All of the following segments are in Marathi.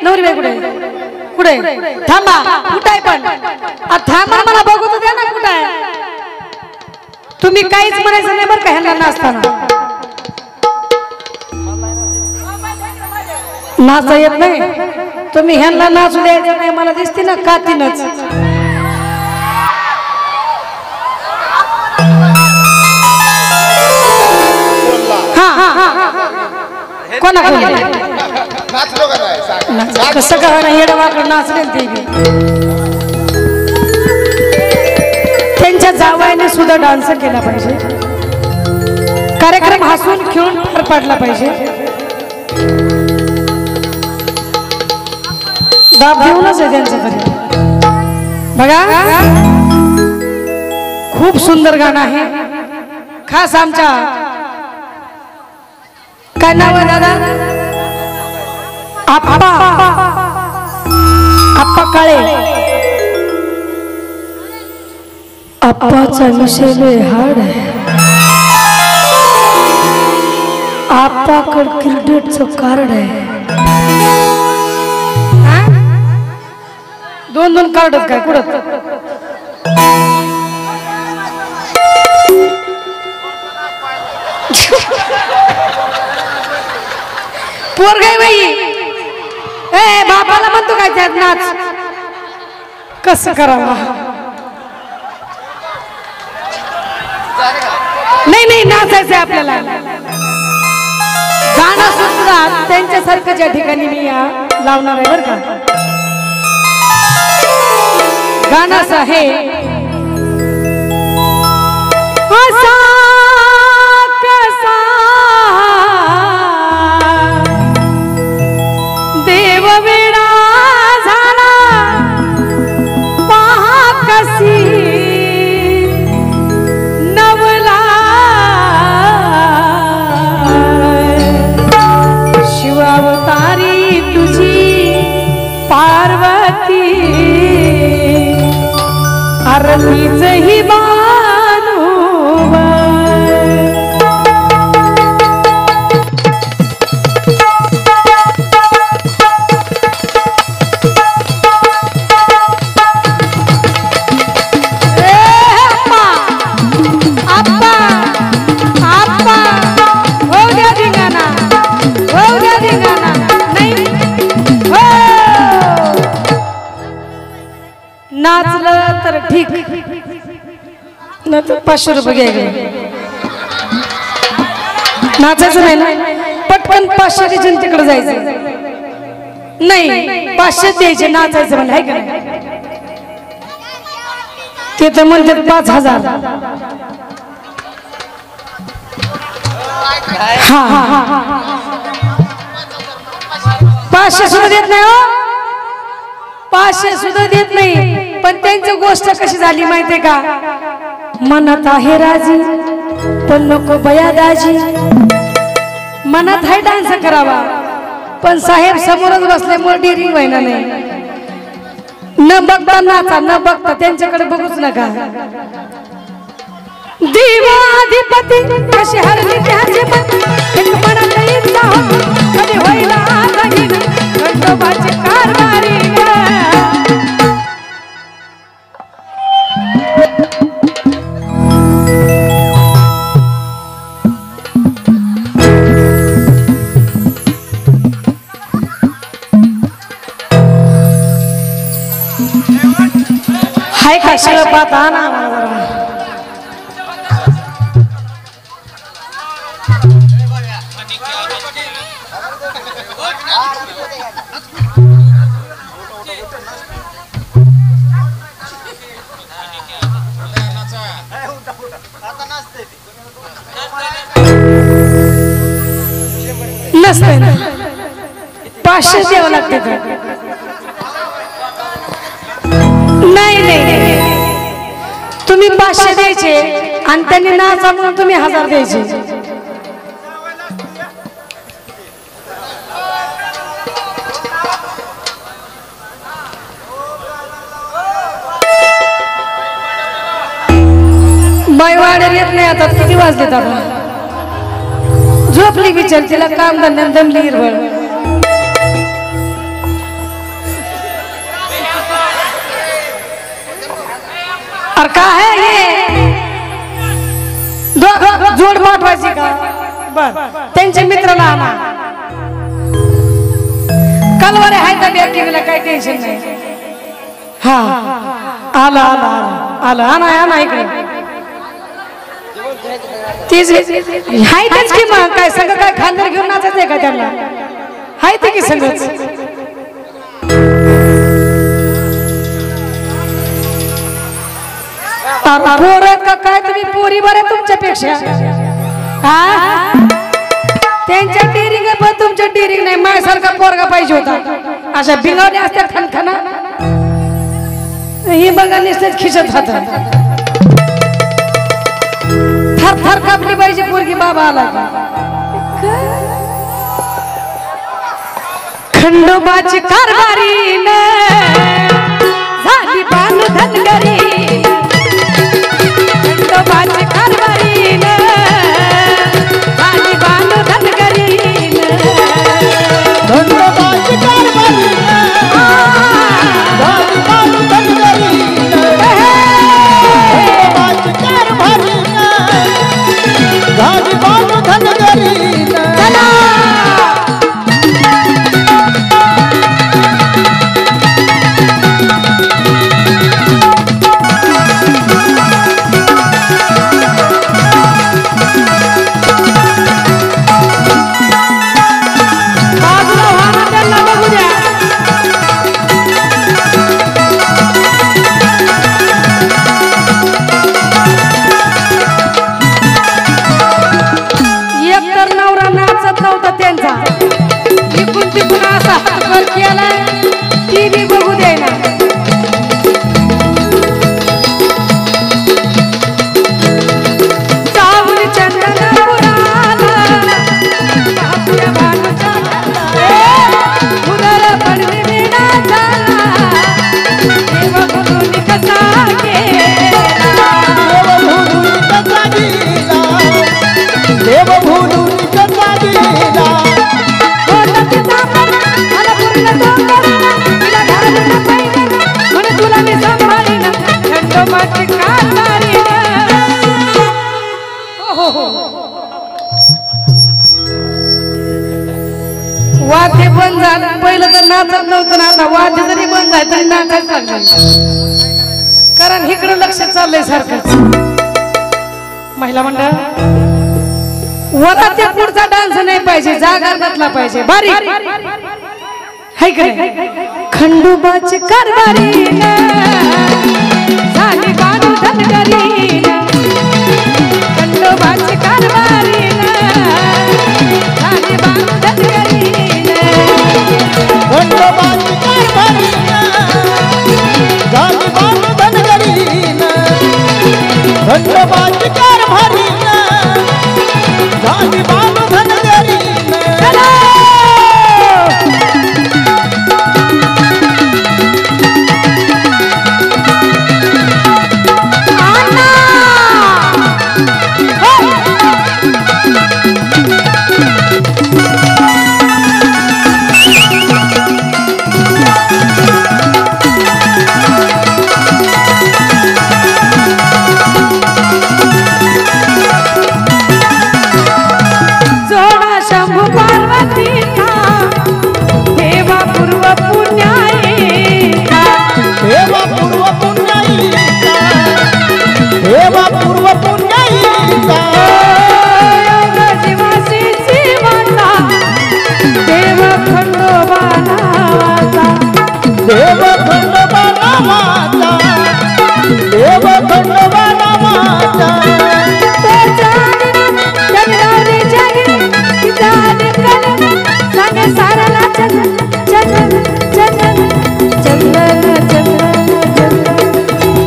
नवरी बाई कुठे कुठे थांबा कुठे पण थांबा मला बघू तर द्या ना कुठे तुम्ही काहीच म्हणायचं नाही बरं का ह्यांना नाचताना नाचता येत नाही तुम्ही ह्यांना नाचू द्यायचं नाही मला दिसते ना कातीनच कोणा कसं का येडवाकडं नाचले ते त्यांच्या जावयाने सुद्धा डान्स केला पाहिजे कार्यक्रम हसून खेळून पार पाडला पाहिजे दाब देऊनच आहे त्यांचं तरी बघा खूप सुंदर गाणं आहे खास आमच्या काय नाव आहे दादा आप्पा आप्पा काळे आप्पाचा विषय लय हार्ड आहे आप्पाकड क्रिकेटचं कार्ड आहे दोन दोन कार्ड काय कुठं पोर गाय बाई ए बापाला म्हणतो काय त्यात नाच कसं करावा नाही नाही नाचायचंय आपल्याला गाणं सुद्धा त्यांच्यासारखं ज्या ठिकाणी मी लावणार आहे बरं का गाणं असं आहे आरतीच ही बानू नाचलं तर ठीक न तर 500 रुपये घ्यायचे नाचायचं नाही ना पटकन 500 द्यायचे तिकडे जायचं नाही 500 द्यायचे नाचायचं म्हणजे आहे का नाही ते तर म्हणतात 5000 हा 500 सुद्धा देत नाही हो 500 सुद्धा देत नाही पण त्यांची गोष्ट कशी झाली माहितीये का मनात आहे राजी पण नको बया दाजी मनात आहे डान्स करावा पण साहेब समोरच बसल्यामुळे डेअरिंग व्हायला नाही न बघता नाचा न बघता त्यांच्याकडे बघूच नका देवाधिपती कशी हरली त्याचे मन एक मनात इच्छा होती कधी होईला आगीन खंडोबाची कारभारी हाय का शिळ पाहता ना नसते ना 500 द्यावं लागते का नाही नाही तुम्ही 500 द्यायचे आणि त्यांनी नाचा म्हणून तुम्ही 1000 द्यायचे बाईवाड्यात येत नाही आता किती वाजले आता झोपली बिचार तिला काम धंद्यात दमली हिरवळ सारखा आहे हे जोड पाठवायची का बर त्यांच्या मित्राला आणा कलवारे आहे का बॅकिंगला काही टेन्शन नाही हा आला आला आला आणा आणा इकडे तीच हाय तेच की मग काय सगळं काय खांदर घेऊन नाचायचं आहे का त्यांना हाय ते की सगळंच पोर का काय तुम्ही पोरी बरे तुमच्यापेक्षा हा त्यांच्या टिरिंग पण तुमच्या टिरिंग नाही माझ्यासारखा पोरगा पाहिजे होता अशा बिंगवल्या असत्या खणखणा ही बघा नुसतेच खिचत होता थर थर कापली पाहिजे पोरगी बाबा आला खंडोबाची कारभारी झाली बानू धनगरी खंडोबाची कारभारी झाली बानू धनगरी खंडोबाची कारभारी झाली बानू धनगरी खंडोबाची कारभारी झाली बानू धनगरी वाद्य बंद झालं पहिलं तर नाचत नव्हतं ना आता वाद्य जरी बंद झालं तरी नाचायच लागलं कारण इकडे लक्ष चाललंय सारखंच महिला मंडळ वराच्या पुढचा डान्स नाही पाहिजे जागा घातला पाहिजे बारी हाय करे खंडोबाची कारभारी झाली बानू धनगरी खंडोबाची कारभारी झाली बानू धनगरी खंडोबाची कारभारी झाली बानू धनगरी खंडोबाची कारभारी झाली बानू धनगरी देव खंडोबा नावाचा देव खंडोबा नावाचा सांगे साराला चंदन चंदन चंदन चंदन चंदन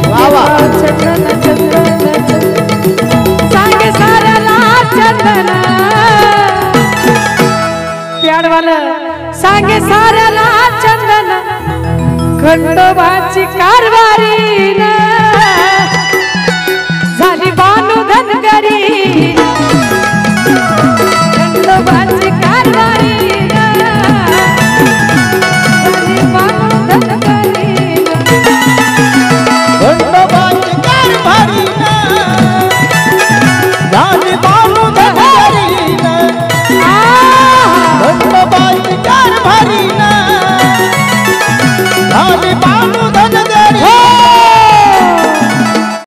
वावा चंदन चंदन सांगे साराला चंदन प्यारवाला सांगे साराला चंदन खंडोबाची कारभारी